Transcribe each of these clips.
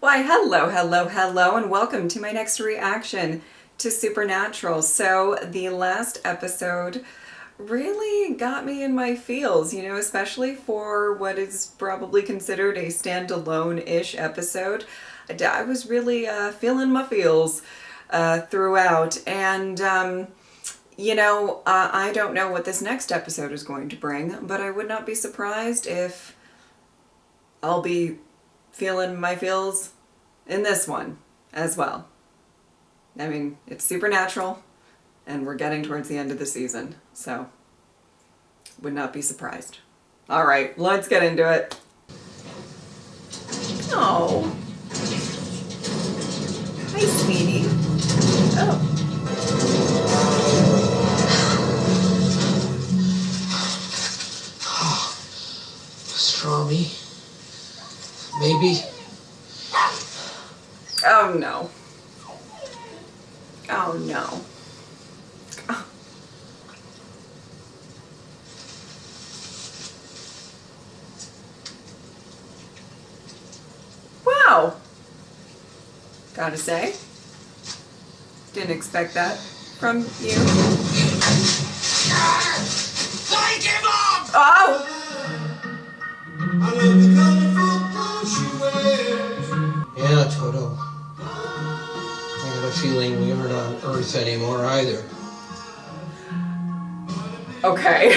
Why, hello, and welcome to my next reaction to Supernatural. So the last episode really got me in my feels, especially for what is probably considered a standalone-ish episode. I was really feeling my feels throughout, and I don't know what this next episode is going to bring, but I would not be surprised if I'll be feeling my feels in this one as well. I mean, it's Supernatural, and we're getting towards the end of the season, so would not be surprised. All right, let's get into it. Oh. Hi, sweetie. Oh. Pastrami. Maybe. Oh no. Oh no. Oh. Wow. Gotta say, didn't expect that from you. I give up! Oh! I love the colorful clothes she wears. Yeah, Toto. I got a feeling we aren't on Earth anymore either. Okay.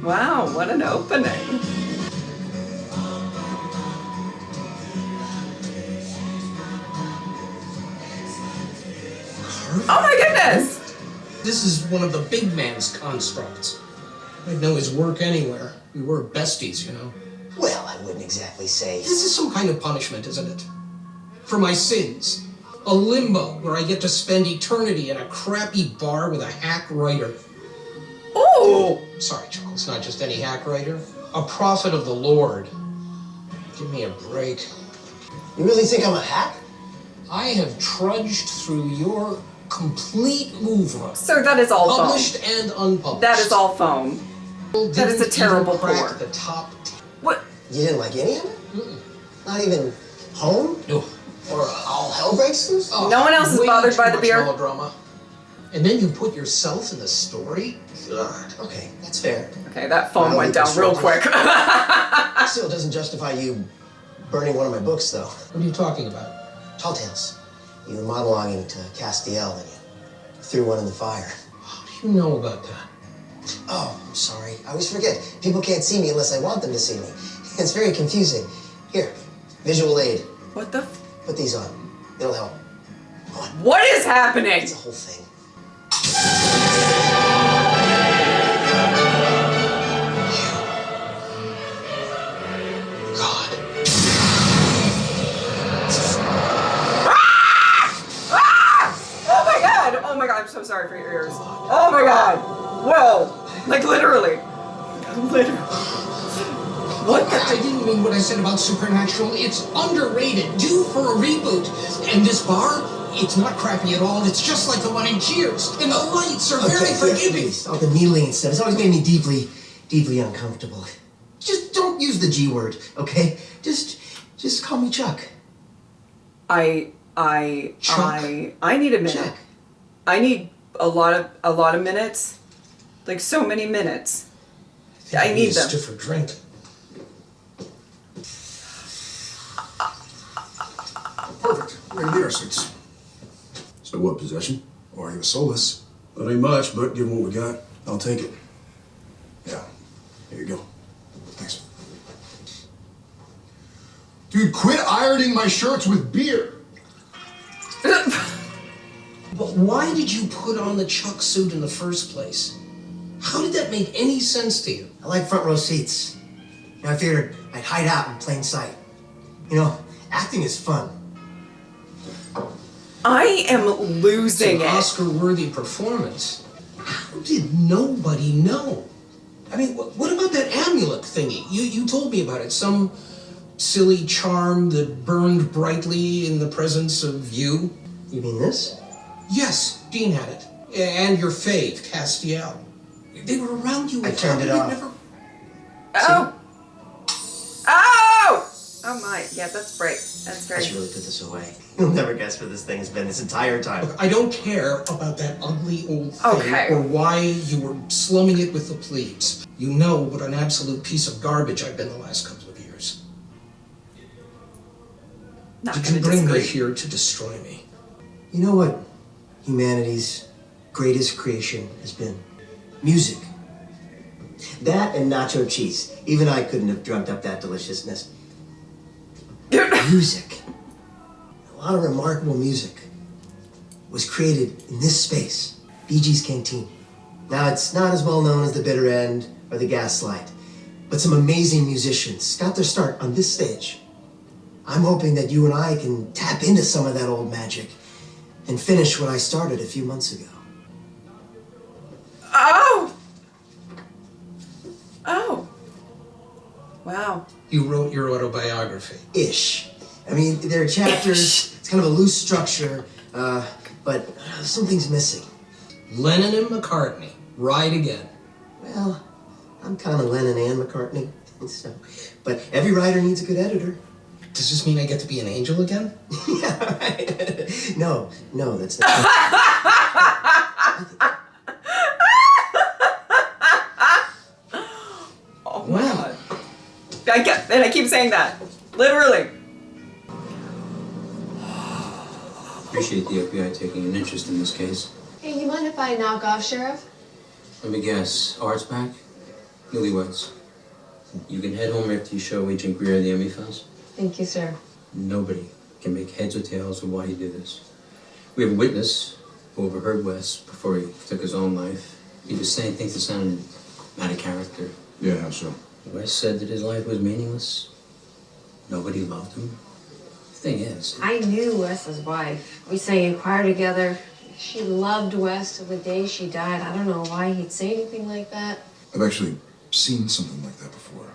Wow, what an opening. Oh my goodness! This is one of the big man's constructs. I'd know his work anywhere. We were besties, you know. Well, I wouldn't exactly say. This is some kind of punishment, isn't it? For my sins. A limbo where I get to spend eternity in a crappy bar with a hack writer. Oh! Sorry, Chuckles, not just any hack writer. A prophet of the Lord. Give me a break. You really think I'm a hack? I have trudged through your complete oeuvre. So that is all phone. Published and unpublished. That is all phone. That is a terrible crack pour. the top 10. What? You didn't like any of it? Mm-mm. Not even Home? No. Or All Hell Breaks Loose? Oh, No one else is way bothered too by the much beer? melodrama. And then you put yourself in the story? God. Okay, that's fair. Okay, that phone Well, went down real quick. Still doesn't justify you burning one of my books, though. What are you talking about? Tall Tales. You were monologuing to Castiel, and you threw one in the fire. How do you know about that? Oh, I'm sorry. I always forget. People can't see me unless I want them to see me. It's very confusing. Here, visual aid. What the? Put these on. It'll help. Go on. What is happening? It's a whole thing. God. Oh my god! Oh my god, I'm so sorry for your ears. Oh my god! Whoa! Like literally. Literally. What? I didn't mean what I said about Supernatural. It's underrated, due for a reboot. And this bar, it's not crappy at all. It's just like the one in Cheers. And the lights are very forgiving. Please. Oh, the needling and stuff. It's always made me deeply, deeply uncomfortable. Just don't use the G word, okay? Just call me Chuck. I need a minute. Chuck. I need a lot of minutes. Like so many minutes. I need them. A stiffer drink. Perfect. We're gonna get our seats. So what, possession? Or are you a soulless? That ain't much, but given what we got, I'll take it. Yeah. Here you go. Thanks. Dude, quit ironing my shirts with beer. But why did you put on the Chuck suit in the first place? How did that make any sense to you? I like front row seats. I figured I'd hide out in plain sight. Acting is fun. I am It's losing an it. Oscar-worthy performance. How did nobody know? I mean, what about that amulet thingy? You told me about it. Some silly charm that burned brightly in the presence of you. You mean this? Yes, Dean had it. And your fave, Castiel. They were around you. I turned it off. Never... Oh! Oh! Yeah, that's great. That's I very... should really put this away. You'll never guess where this thing has been this entire time. Look, I don't care about that ugly old thing Okay. or why you were slumming it with the plebes. You know what an absolute piece of garbage I've been the last couple of years. Not Did gonna you bring me disagree. here to destroy me? You know what humanity's greatest creation has been? Music. That and nacho cheese. Even I couldn't have dreamt up that deliciousness. Music. A lot of remarkable music was created in this space, Bee Gees Canteen. Now, it's not as well known as the Bitter End or the Gaslight, but some amazing musicians got their start on this stage. I'm hoping that you and I can tap into some of that old magic and finish what I started a few months ago. Oh! Oh. Wow. You wrote your autobiography. Ish. I mean, there are chapters, it's kind of a loose structure, but something's missing. Lennon and McCartney, ride again. Well, I'm kind of Lennon and McCartney, so. But every writer needs a good editor. Does this mean I get to be an angel again? Yeah, right. No, that's not. Oh my God. And I keep saying that. Literally. Appreciate the FBI taking an interest in this case. Hey, you mind if I knock off, Sheriff? Let me guess. Art's back? Newlyweds. You can head home after you show Agent Greer the Emmy files. Thank you, sir. Nobody can make heads or tails of why he did this. We have a witness who overheard Wes before he took his own life. He was saying things that sounded out of character. Yeah, how so? Wes said that his life was meaningless. Nobody loved him. The thing is, I knew Wes's wife. We sang in choir together. She loved Wes till the day she died. I don't know why he'd say anything like that. I've actually seen something like that before.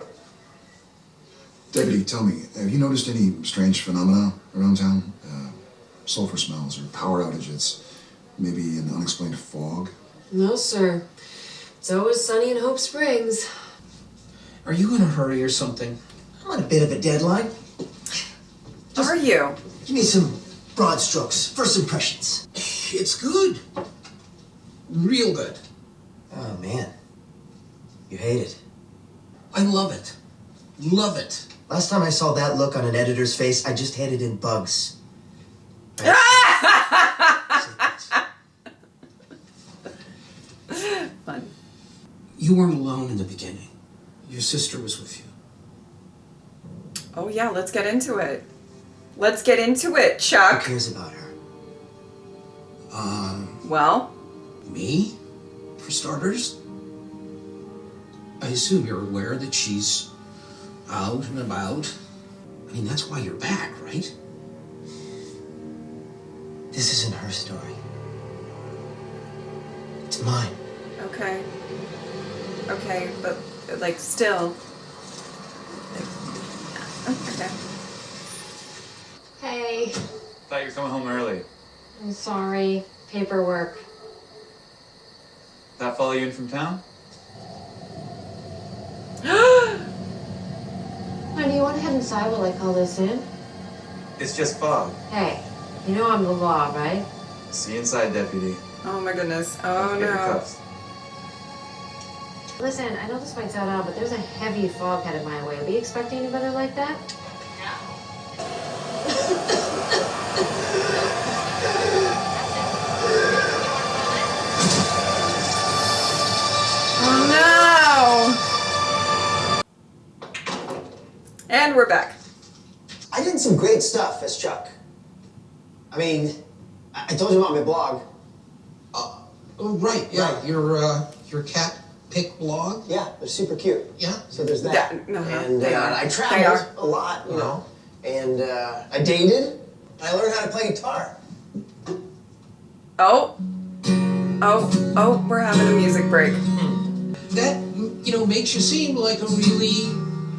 Deputy, tell me, have you noticed any strange phenomena around town? Sulfur smells or power outages? Maybe an unexplained fog? No, sir. It's always sunny in Hope Springs. Are you in a hurry or something? I'm on a bit of a deadline. Are you? Give me some broad strokes, first impressions. It's good. Real good. Oh, man. You hate it. I love it. Love it. Last time I saw that look on an editor's face, I just handed in bugs. Fun. You weren't alone in the beginning. Your sister was with you. Oh yeah, let's get into it. Let's get into it, Who Chuck. cares about her? Well, Me? For starters? I assume you're aware that she's out and about. I mean, that's why you're back, right? This isn't her story. It's mine. okay. Okay, but like still. Okay. Hey, Thought you were coming home early. I'm sorry. Paperwork. That follow you in from town? Honey, you want to head inside while I call this in? It's just fog. Hey, you know I'm the law, right? See you inside, deputy. Oh my goodness. Don't Oh forget your no. cuffs. Listen, I know this might sound odd, but there's a heavy fog headed my way. Are we expecting any weather like that? Oh no! And we're back. I did some great stuff as Chuck. I mean, I told you about my blog. Oh, right, yeah. Right. Your cat pick blog? Yeah, they're super cute. Yeah. So there's that. Yeah, And they are. I They traveled are. a lot, you know. And I dated. I learned how to play guitar. Oh. Oh, we're having a music break. That, makes you seem like a really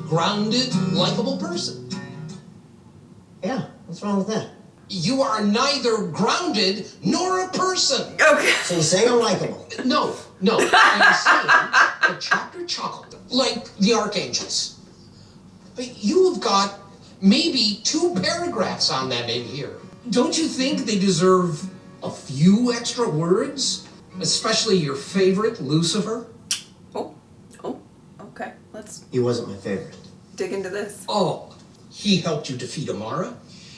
grounded, likable person. Yeah, what's wrong with that? You are neither grounded nor a person. Okay. So you're saying I'm likable? No. I'm saying a chapter chocolate, like the archangels. But you have got maybe 2 paragraphs on them in here. Don't you think they deserve a few extra words? Especially your favorite, Lucifer? Oh, okay. Let's He wasn't my favorite. dig into this. Oh, he helped you defeat Amara.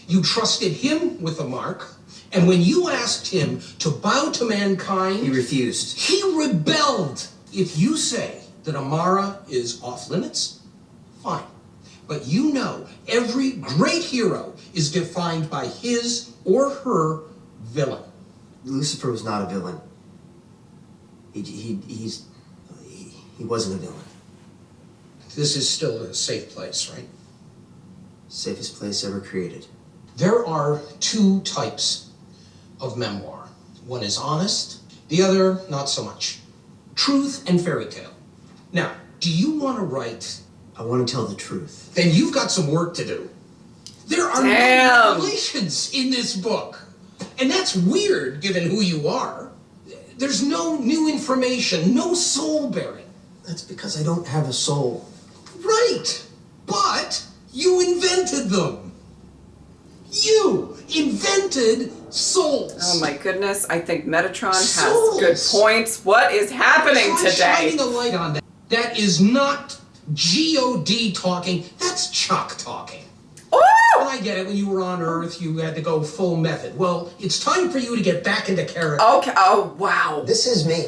You trusted him with the mark. And when you asked him to bow to mankind, He refused. he rebelled. If you say that Amara is off limits, fine. But you know every great hero is defined by his or her villain. Lucifer was not a villain. He wasn't a villain. This is still a safe place, right? Safest place ever created. There are 2 types of memoir. One is honest, the other not so much. Truth and fairy tale. Now, do you want to write? I want to tell the truth. Then you've got some work to do. There are Damn. no revelations in this book. And that's weird given who you are. There's no new information, no soul bearing. That's because I don't have a soul. Right, but you invented them. You invented souls. Oh my goodness, I think Metatron Souls. has good points. What is happening Try today? shining a light on that. That is not God talking, that's Chuck talking. And Oh! I get it, when you were on Earth, you had to go full method. Well, it's time for you to get back into character. Okay, oh wow. This is me.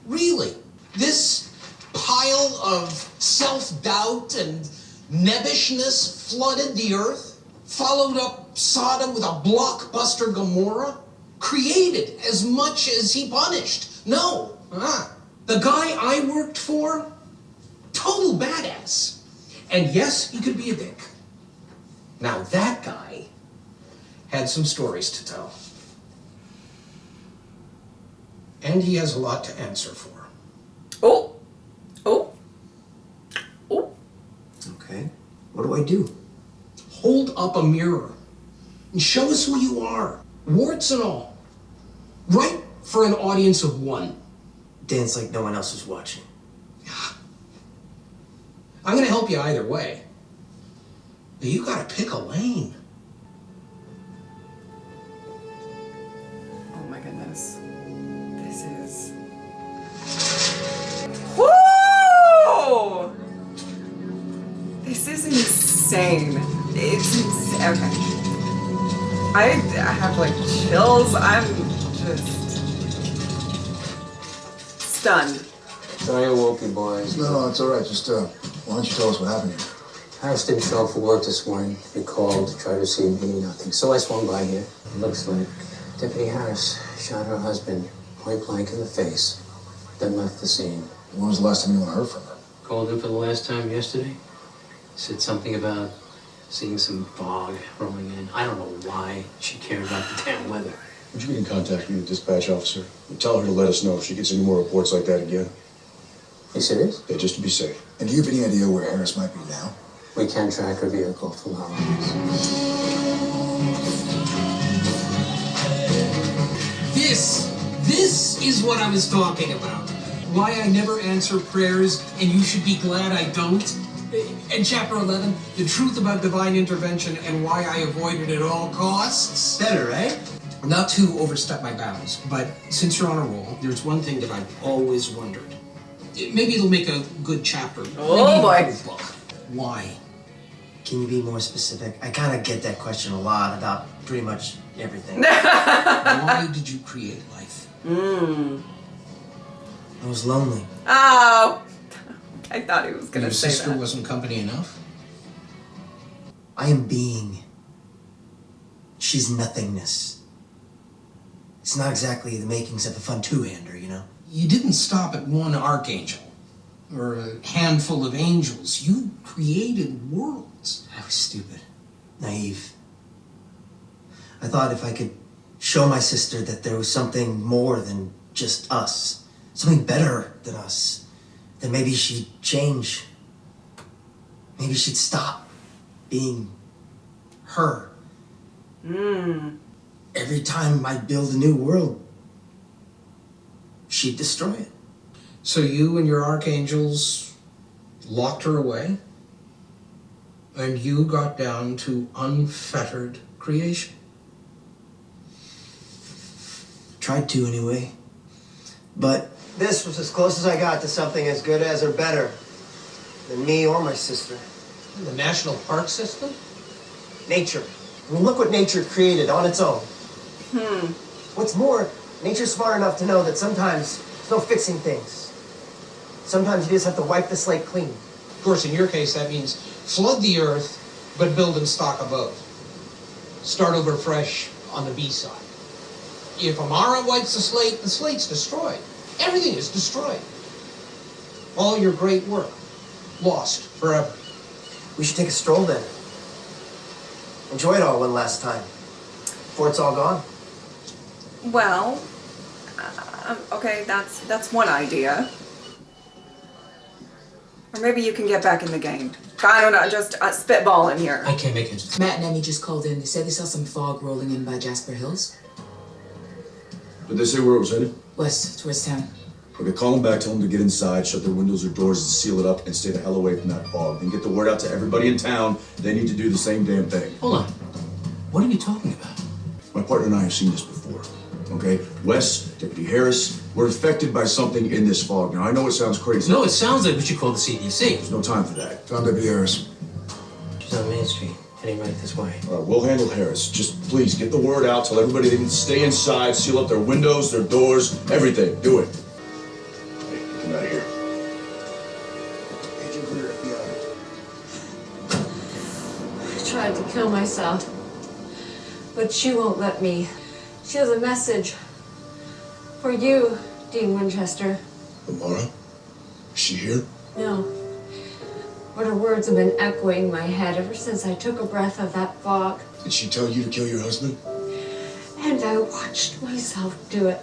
Really? This pile of self-doubt and nebbishness flooded the Earth? Followed up Sodom with a blockbuster Gomorrah? Created as much as he punished? No. The guy I worked for? Total badass. And yes, he could be a dick. Now that guy had some stories to tell. And he has a lot to answer for. Oh! Okay. What do I do? Hold up a mirror and show us who you are, warts and all. Write for an audience of 1. Dance like no one else was watching. I'm gonna help you either way. But you gotta pick a lane. Oh my goodness. This is... Woo! This is insane. It's insane. Okay. I have like chills. I'm just stunned. Sorry I woke you, boys. No, it's all right. Just, why don't you tell us what happened here? Harris didn't show up for work this morning. He called to try to see me, nothing. So I swung by here. It looks like Deputy Harris shot her husband point blank in the face, then left the scene. When was the last time anyone heard from her? Called him for the last time yesterday. Said something about seeing some fog rolling in. I don't know why she cared about the damn weather. Would you get in contact with the dispatch officer? And tell her to let us know if she gets any more reports like that again. You serious? Yeah, just to be safe. And do you have any idea where Harris might be now? We can track her vehicle from our office. This is what I was talking about. Why I never answer prayers, and you should be glad I don't. And chapter 11, the truth about divine intervention and why I avoid it at all costs. Better, right? Not to overstep my bounds, but since you're on a roll, there's one thing that I've always wondered. Maybe it'll make a good chapter. Oh, Maybe boy. a book. Why? Can you be more specific? I kind of get that question a lot about pretty much everything. Why did you create life? I was lonely. Oh! I thought he was Your gonna say sister that. wasn't company enough? I am being. She's nothingness. It's not exactly the makings of a fun two-hander, you know? You didn't stop at one archangel or a handful of angels. You created worlds. I was stupid. Naive. I thought if I could show my sister that there was something more than just us, something better than us, then maybe she'd change. Maybe she'd stop being her. Every time I build a new world, she'd destroy it. So you and your archangels locked her away? and you got down to unfettered creation. Tried to, anyway. But this was as close as I got to something as good as or better than me or my sister. The national park system? Nature. I mean, look what nature created on its own. What's more, nature's smart enough to know that sometimes there's no fixing things. Sometimes you just have to wipe the slate clean. Of course, in your case, that means flood the earth, but build and stock a boat. Start over fresh on the B side. If Amara wipes the slate's destroyed. Everything is destroyed. All your great work, lost forever. We should take a stroll then. Enjoy it all one last time, before it's all gone. Well, okay, that's one idea. Or maybe you can get back in the game. I don't know, just spitball in here. I can't make it. Matt and Emmy just called in. They said they saw some fog rolling in by Jasper Hills. Did they say where it was headed? West, towards town. Okay, call them back, tell them to get inside, shut their windows or doors, and seal it up, and stay the hell away from that fog. Then get the word out to everybody in town. They need to do the same damn thing. Hold on. What are you talking about? My partner and I have seen this before. Okay? Wes, Deputy Harris, we're affected by something in this fog. Now, I know it sounds crazy. No, it sounds like we should call the CDC. There's no time for that. Tom, Deputy Harris. She's on Main Street, heading right this way. All right, we'll handle Harris. Just please get the word out. Tell everybody they need to stay inside, seal up their windows, their doors, everything. Do it. Hey, come out of here. Agent Clear, FBI. I tried to kill myself, but she won't let me. She has a message for you, Dean Winchester. Amara? Is she here? No. But her words have been echoing in my head ever since I took a breath of that fog. Did she tell you to kill your husband? And I watched myself do it.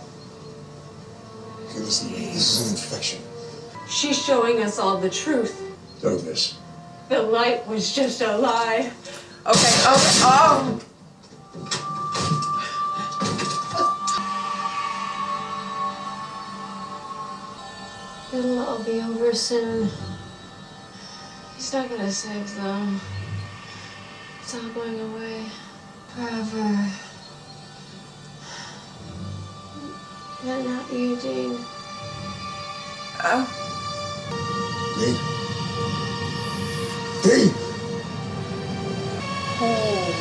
Okay, listen to me. This is an infection. She's showing us all the truth. Darkness. The light was just a lie. Okay, oh! It'll all be over soon. He's not gonna save them. It's all going away. Forever. But not you, Dean. Oh. Dean. Dean! Holy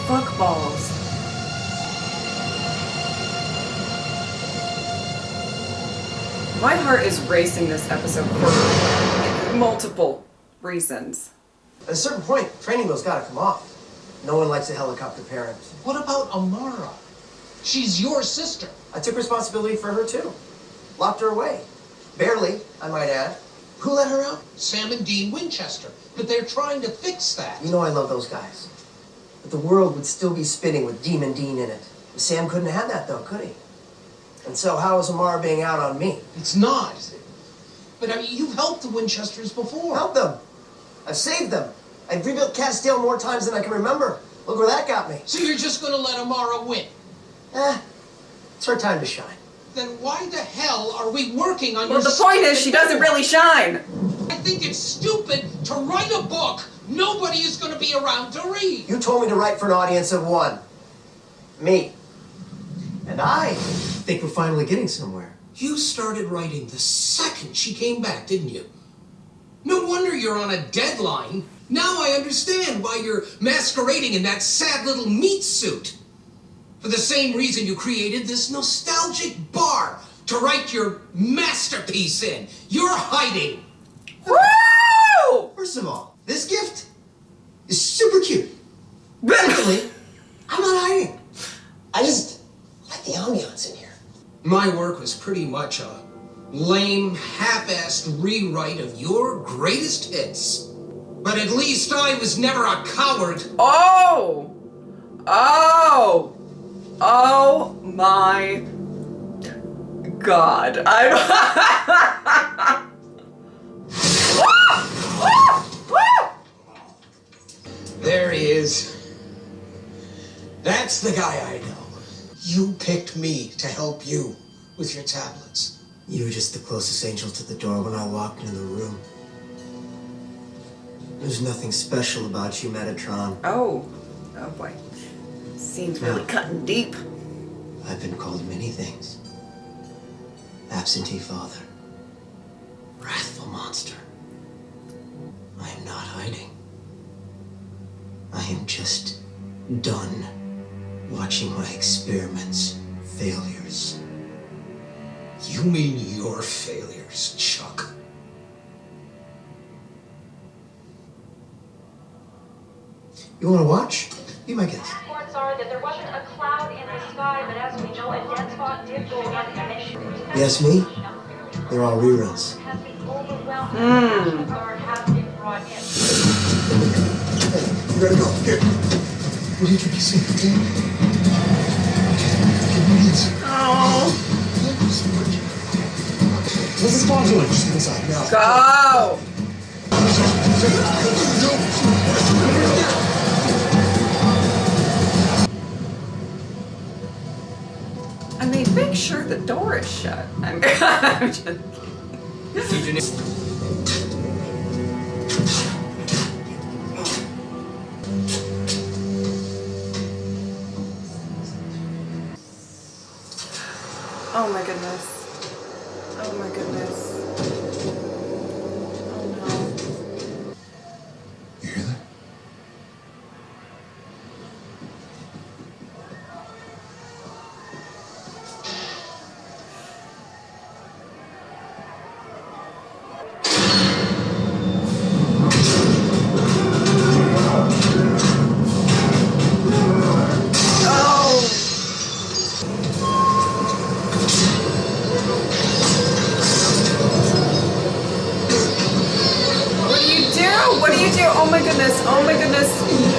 fuck balls. My heart is racing this episode for multiple reasons. At a certain point, training wheel's gotta come off. No one likes a helicopter parent. What about Amara? She's your sister. I took responsibility for her too. Locked her away. Barely, I might add. Who let her out? Sam and Dean Winchester. But they're trying to fix that. You know I love those guys. But the world would still be spinning with Demon Dean in it. Sam couldn't have that though, could he? And so how is Amara being out on me? It's not. But I mean, you've helped the Winchesters before. Help them. I've saved them. I've rebuilt Castile more times than I can remember. Look where that got me. So you're just gonna let Amara win? It's her time to shine. Then why the hell are we working on Well, your the point is, stupid she doesn't memoir? really shine. I think it's stupid to write a book nobody is gonna be around to read. You told me to write for an audience of one. Me. And I think we're finally getting somewhere. You started writing the second she came back, didn't you? No wonder you're on a deadline. Now I understand why you're masquerading in that sad little meat suit. For the same reason you created this nostalgic bar to write your masterpiece in. You're hiding. Woo! First of all, this gift is super cute. Secondly, I'm not hiding. I just like the ambiance in here. My work was pretty much a lame, half-assed rewrite of your greatest hits. But at least I was never a coward. Oh! Oh! Oh my God. There he is. That's the guy I know. You picked me to help you with your tablets. You were just the closest angel to the door when I walked into the room. There's nothing special about you, Metatron. Oh. Oh boy. Scene's really cutting deep. I've been called many things. Absentee father. Wrathful monster. I am not hiding. I am just done watching my experiments failures. You mean your failures, Chuck? You want to watch? Be my guest. Reports are that there wasn't a cloud in the sky, but as we know, a dense fog did go around the mission. Yes, me? They're all reruns. Has been overwhelmed. The National Guard has been brought in. You gotta go. Here. What do you think you see? Okay? Oh. What's the spawn doing? Just inside now. Go! I mean, make sure the door is shut. I'm just... Oh my goodness. Oh my goodness. Oh no. You hear that? What do you do? Oh my goodness. Oh my goodness.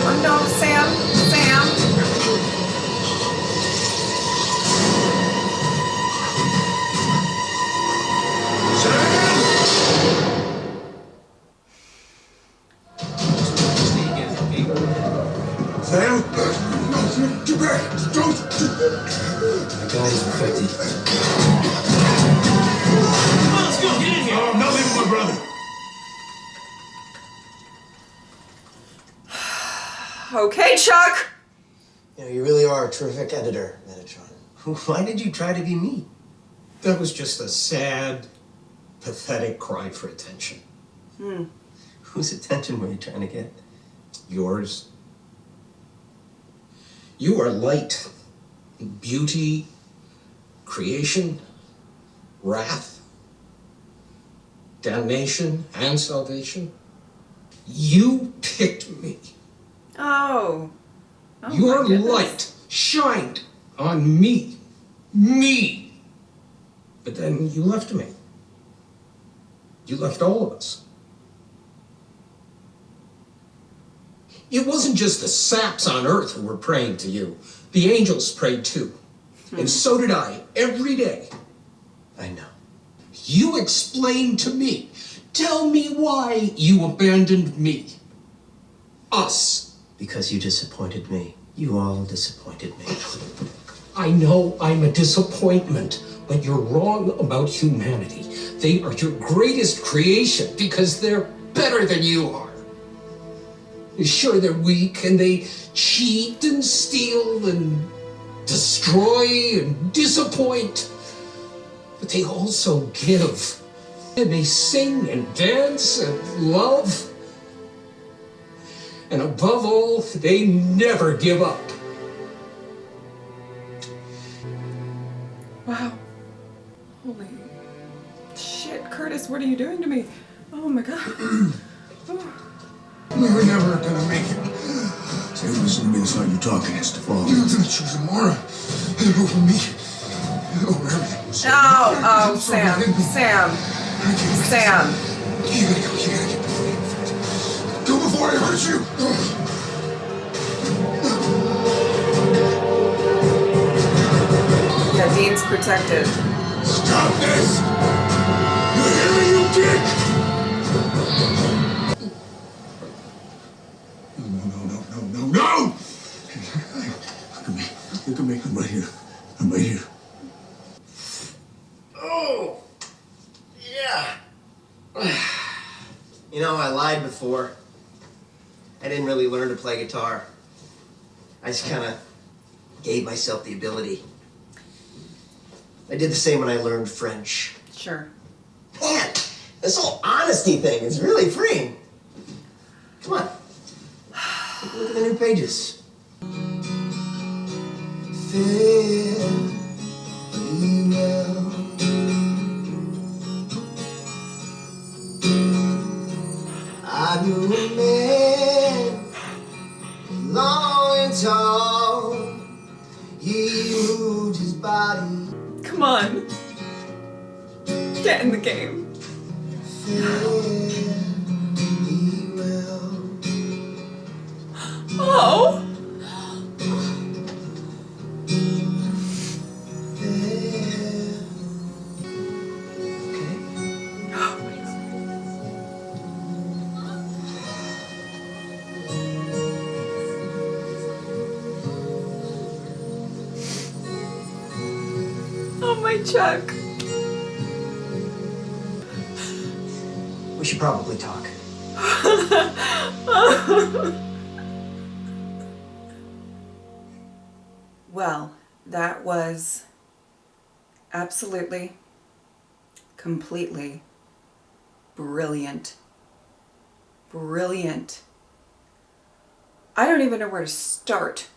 Oh no, Sam. Sam. Sam? No, get back! Don't! My guys infected. Come on, let's go. Get in here. I'm not leaving my brother. Okay, Chuck. You know, you really are a terrific editor, Metatron. Why did you try to be me? That was just a sad, pathetic cry for attention. Whose attention were you trying to get? Yours. You are light, beauty, creation, wrath, damnation, and salvation. You picked me. Oh. Oh Your my goodness. light shined on me. Me. But then you left me. You left all of us. It wasn't just the saps on earth who were praying to you. The angels prayed too. And so did I, every day. I know. You explain to me. Tell me why you abandoned me. Us. Because you disappointed me. You all disappointed me. I know I'm a disappointment, but you're wrong about humanity. They are your greatest creation because they're better than you are. Sure, they're weak and they cheat and steal and destroy and disappoint, but they also give. And they sing and dance and love. And above all, they never give up. Wow. Holy shit, Curtis, what are you doing to me? Oh my god. We were never gonna make it. Say, listen to me, it's not you talking, it's the father. You're gonna choose Amara over me. Over everything. Oh, Sam. Sam. Sam. You gotta go, you gotta get before you infect. Go before I hurt you. Yeah, Dean's protected. Stop this! You hear me, you dick? No! Look at me. I'm right here. I'm right here. Oh! Yeah! You know, I lied before. I didn't really learn to play guitar. I just kind of gave myself the ability. I did the same when I learned French. Sure. Man, this whole honesty thing is really freeing. Come on. Take a look at the new pages. Fare thee well. I knew a man, long and tall. He moved his body. Come on. Get in the game. Fare thee well. Oh. Oh, my Chuck. We should probably talk. Well, that was absolutely, completely brilliant. Brilliant. I don't even know where to start.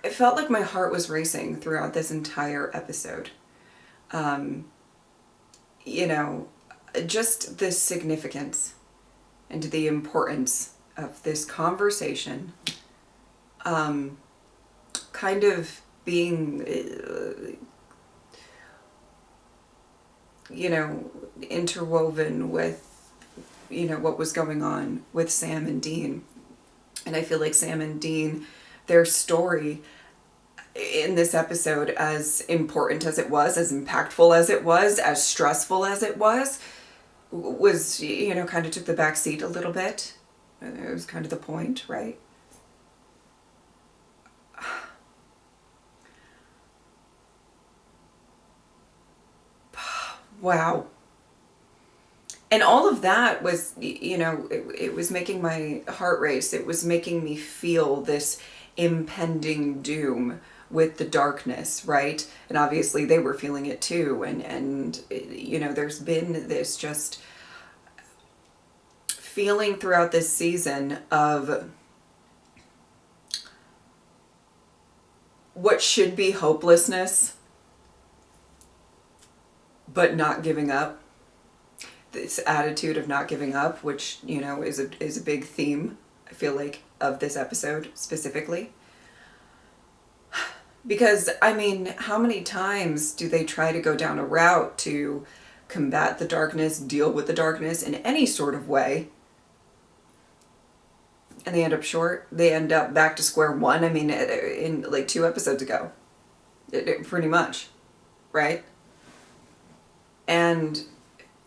It felt like my heart was racing throughout this entire episode. You know, just the significance and the importance of this conversation kind of being, you know, interwoven with, you know, what was going on with Sam and Dean. And I feel like Sam and Dean, their story in this episode, as important as it was, as impactful as it was, as stressful as it was, you know, kind of took the back seat a little bit. It was kind of the point, right? Wow. And all of that was, you know, it was making my heart race. It was making me feel this impending doom with the darkness, right? And obviously they were feeling it too. And you know, there's been this just feeling throughout this season of what should be hopelessness, but not giving up. This attitude of not giving up, which, you know, is a big theme, I feel like, of this episode specifically. Because, I mean, how many times do they try to go down a route to combat the darkness, deal with the darkness in any sort of way, and they end up short? They end up back to square one. I mean, in like 2 episodes ago, pretty much, right? And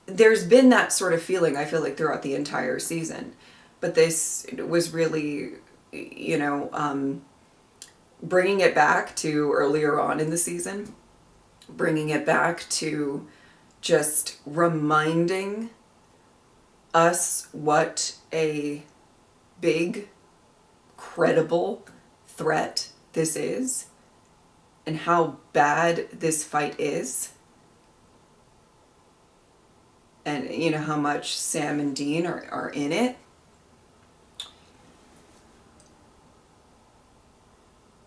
there's been that sort of feeling, I feel like, throughout the entire season. But this was really, you know, bringing it back to earlier on in the season. Bringing it back to just reminding us what a big, credible threat this is. And how bad this fight is. And, you know, how much Sam and Dean are in it.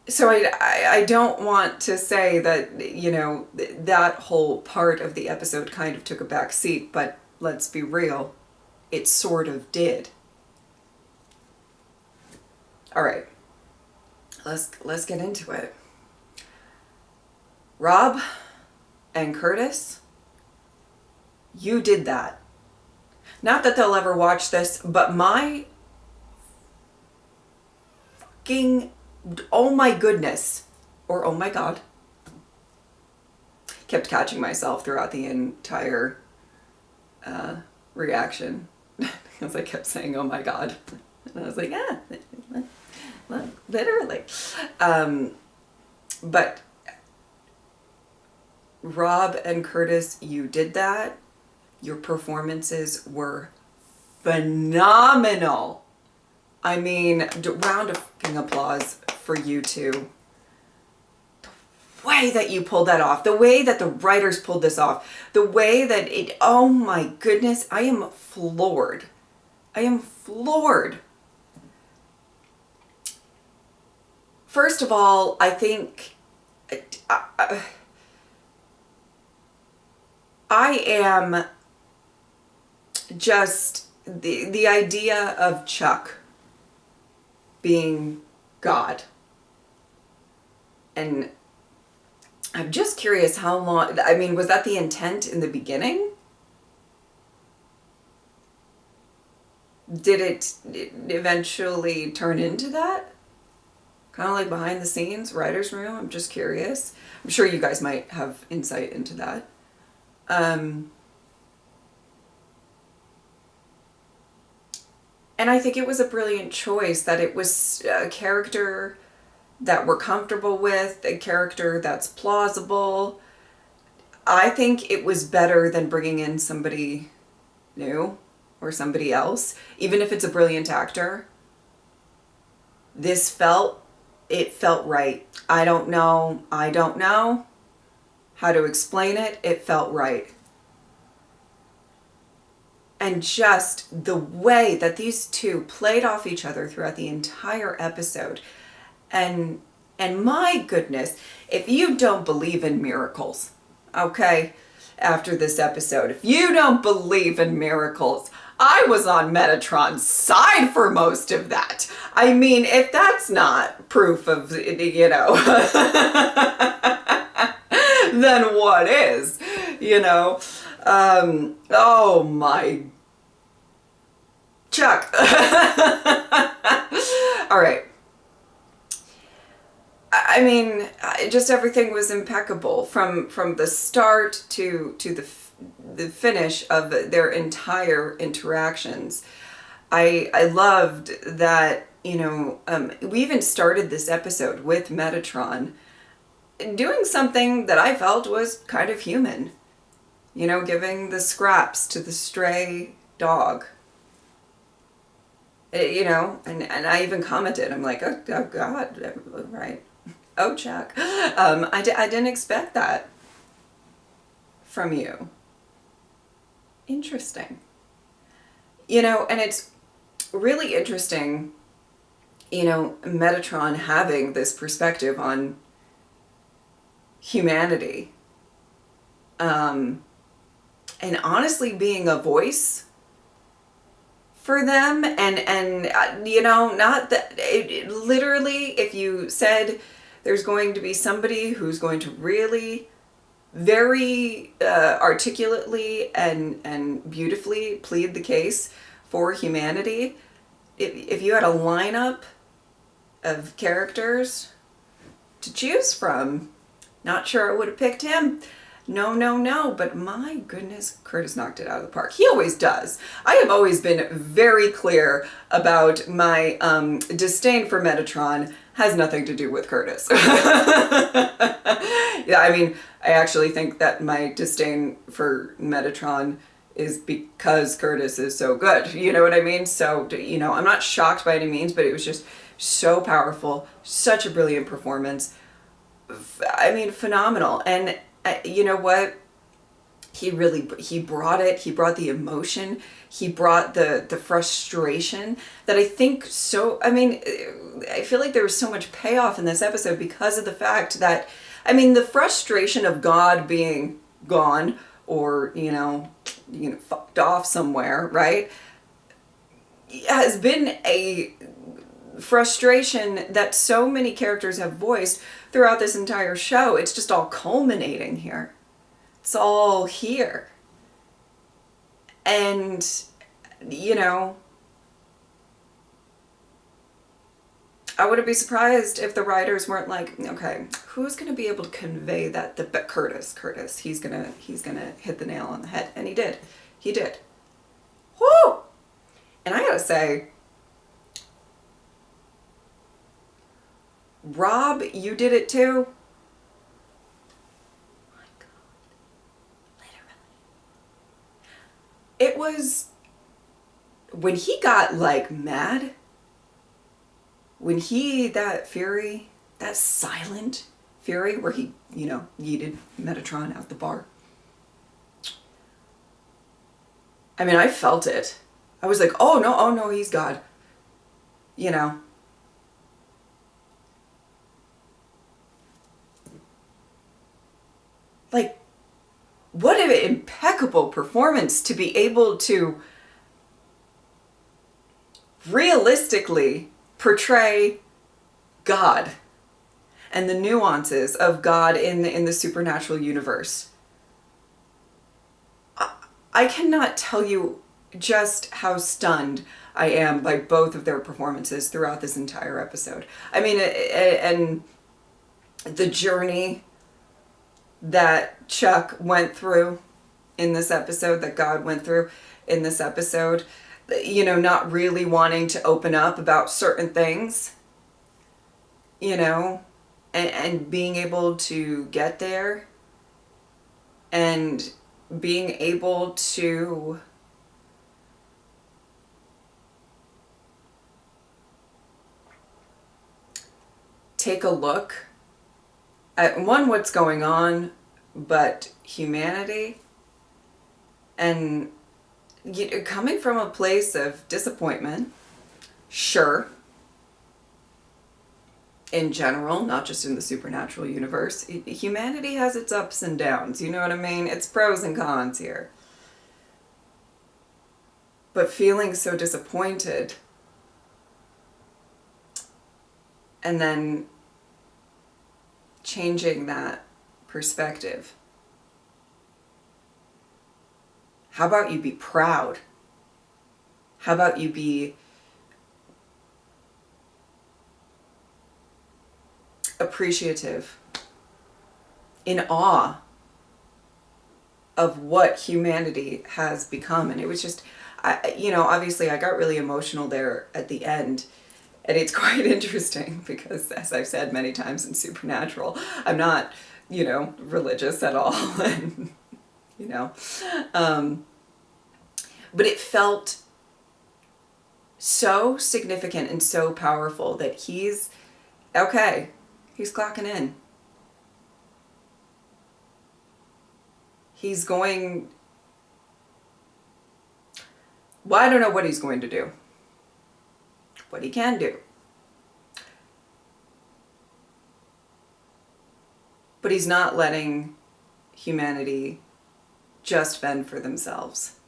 So I don't want to say that, you know, that whole part of the episode kind of took a back seat, but let's be real, it sort of did. All right, let's get into it. Rob and Curtis, you did that. Not that they'll ever watch this, but my fucking, oh my goodness, or oh my God, kept catching myself throughout the entire reaction because I kept saying, oh my God. And I was like, literally. But Rob and Curtis, you did that. Your performances were phenomenal. I mean, round of fucking applause for you two. The way that you pulled that off, the way that the writers pulled this off, the way that it, oh my goodness, I am floored. I am floored. First of all, I think I am just the idea of Chuck being God. And I'm just curious how long, I mean, was that the intent in the beginning? Did it eventually turn into that? Kind of like behind the scenes, writer's room? I'm just curious. I'm sure you guys might have insight into that. And I think it was a brilliant choice that it was a character that we're comfortable with, a character that's plausible. I think it was better than bringing in somebody new or somebody else, even if it's a brilliant actor. It felt right. I don't know how to explain it. It felt right. And just the way that these two played off each other throughout the entire episode. And my goodness, if you don't believe in miracles, okay, after this episode, if you don't believe in miracles, I was on Metatron's side for most of that. I mean, if that's not proof of, you know, then what is, you know? Oh my Chuck. All right. I mean, just everything was impeccable from the start to the finish of their entire interactions. I loved that, you know, we even started this episode with Metatron doing something that I felt was kind of human. You know, giving the scraps to the stray dog. You know, and I even commented, I'm like, oh God, right. Oh, Chuck. I didn't expect that from you. Interesting. You know, and it's really interesting, you know, Metatron having this perspective on humanity. And honestly being a voice for them, and you know, not that literally, if you said there's going to be somebody who's going to really very articulately and beautifully plead the case for humanity, if you had a lineup of characters to choose from, not sure I would have picked him. No, but my goodness, Curtis knocked it out of the park. He always does. I have always been very clear about my disdain for Metatron has nothing to do with Curtis. Yeah, I mean, I actually think that my disdain for Metatron is because Curtis is so good. You know what I mean? So, you know, I'm not shocked by any means, but it was just so powerful, such a brilliant performance. I mean, phenomenal. And you know what? He brought it. He brought the emotion. He brought the frustration that I think so, I mean, I feel like there was so much payoff in this episode because of the fact that, I mean, the frustration of God being gone or, you know, fucked off somewhere, right? Has been a frustration that so many characters have voiced throughout this entire show. It's just all culminating here. It's all here. And, you know, I wouldn't be surprised if the writers weren't like, okay, who's going to be able to convey that? But Curtis, he's gonna hit the nail on the head. And he did. He did. Whoo! And I gotta say, Rob, you did it too. My God. Literally. It was when he got like mad, when that fury, that silent fury where he, yeeted Metatron out the bar. I mean, I felt it. I was like, oh no, he's God. Like, what an impeccable performance to be able to realistically portray God and the nuances of God in the supernatural universe. I cannot tell you just how stunned I am by both of their performances throughout this entire episode. I mean, and the journey that Chuck went through in this episode, that God went through in this episode, not really wanting to open up about certain things, and being able to get there and being able to take a look at what's going on, but humanity, and coming from a place of disappointment, sure, in general, not just in the supernatural universe. Humanity has its ups and downs, you know what I mean? It's pros and cons here. But feeling so disappointed, and then changing that perspective. How about you be proud? How about you be appreciative, in awe of what humanity has become? And it was just, obviously I got really emotional there at the end. And it's quite interesting because, as I've said many times in Supernatural, I'm not, religious at all. And, but it felt so significant and so powerful that he's clocking in. He's going, well, I don't know what he's going to do. What he can do. But he's not letting humanity just fend for themselves.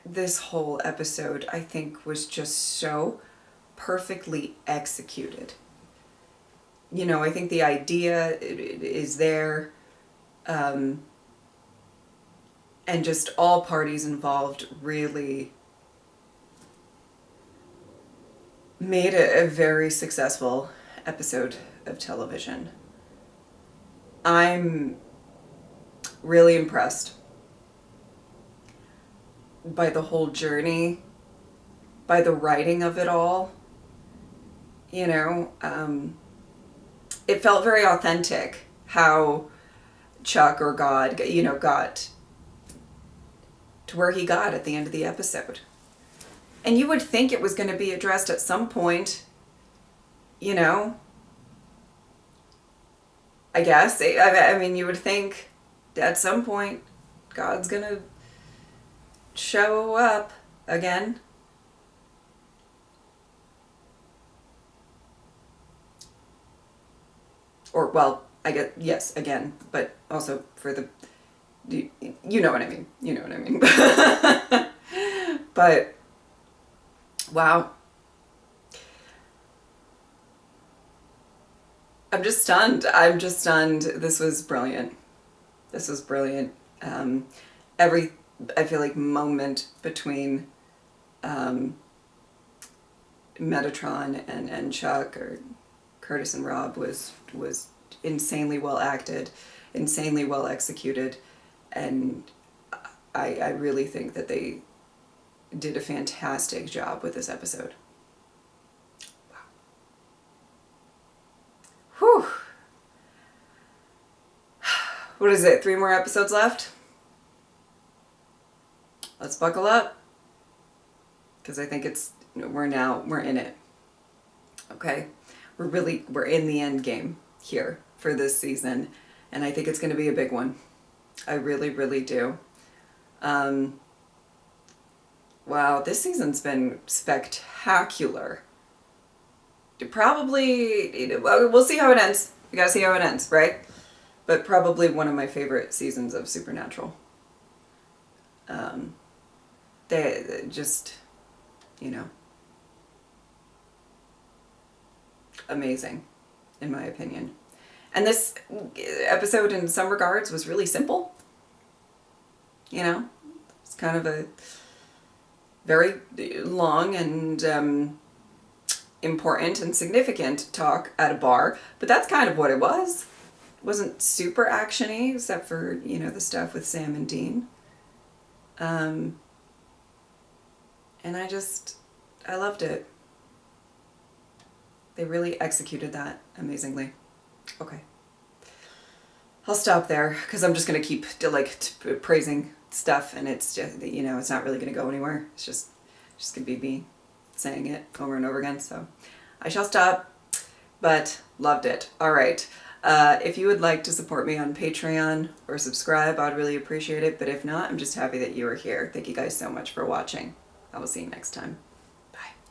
This whole episode, I think, was just so perfectly executed. I think the idea is there. And just all parties involved really made a very successful episode of television. I'm really impressed by the whole journey, by the writing of it all. It felt very authentic how Chuck or God, got to where he got at the end of the episode. And you would think it was going to be addressed at some point, I guess. I mean, you would think at some point God's going to show up again. Or, well, I guess, yes, again, but also for the, you know what I mean. You know what I mean. But, wow. I'm just stunned. This was brilliant. Every, I feel like, moment between Metatron and Chuck, or Curtis and Rob, was insanely well acted, insanely well executed, and I really think that they did a fantastic job with this episode. Wow. Whew. What is it? 3 more episodes left? Let's buckle up. Because I think we're in it. Okay? We're in the end game here for this season. And I think it's going to be a big one. I really, really do. Wow, this season's been spectacular. Probably, we'll see how it ends. We gotta see how it ends, right? But probably one of my favorite seasons of Supernatural. They just, amazing, in my opinion. And this episode, in some regards, was really simple. It's kind of a very long and important and significant talk at a bar, but that's kind of what it was. It wasn't super actiony, except for, the stuff with Sam and Dean. And I loved it. They really executed that amazingly. Okay. I'll stop there, because I'm just going to keep, praising stuff, and it's just, it's not really going to go anywhere. It's just going to be me saying it over and over again. So I shall stop, but loved it. All right. If you would like to support me on Patreon or subscribe, I'd really appreciate it. But if not, I'm just happy that you are here. Thank you guys so much for watching. I will see you next time.